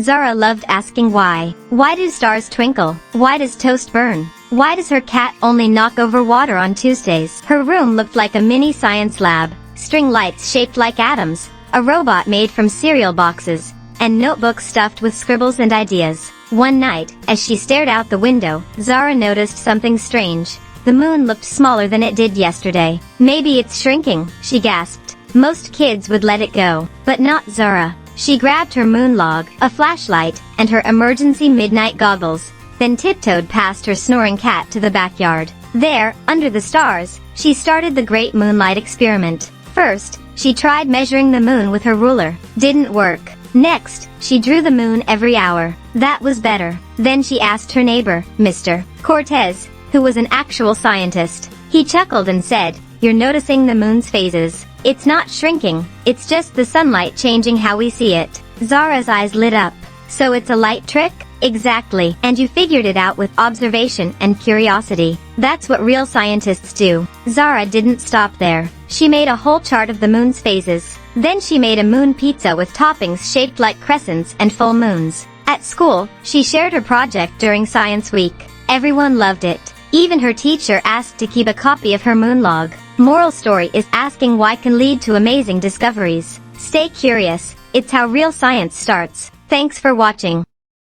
Zara loved asking why. Why do stars twinkle? Why does toast burn? Why does her cat only knock over water on Tuesdays? Her room looked like a mini science lab, string lights shaped like atoms, a robot made from cereal boxes, and notebooks stuffed with scribbles and ideas. One night, as she stared out the window, Zara noticed something strange. The moon looked smaller than it did yesterday. Maybe it's shrinking, she gasped. Most kids would let it go, but not Zara. She grabbed her moon log, a flashlight, and her emergency midnight goggles, then tiptoed past her snoring cat to the backyard. There, under the stars, she started the great moonlight experiment. First, she tried measuring the moon with her ruler. Didn't work. Next, she drew the moon every hour. That was better. Then she asked her neighbor, Mr. Cortez, who was an actual scientist. He chuckled and said, "You're noticing the moon's phases. It's not shrinking, it's just the sunlight changing how we see it." Zara's eyes lit up. So it's a light trick? Exactly. And you figured it out with observation and curiosity. That's what real scientists do. Zara didn't stop there. She made a whole chart of the moon's phases. Then she made a moon pizza with toppings shaped like crescents and full moons. At school, she shared her project during Science Week. Everyone loved it. Even her teacher asked to keep a copy of her moon log. Moral story is asking why can lead to amazing discoveries. Stay curious. It's how real science starts. Thanks for watching.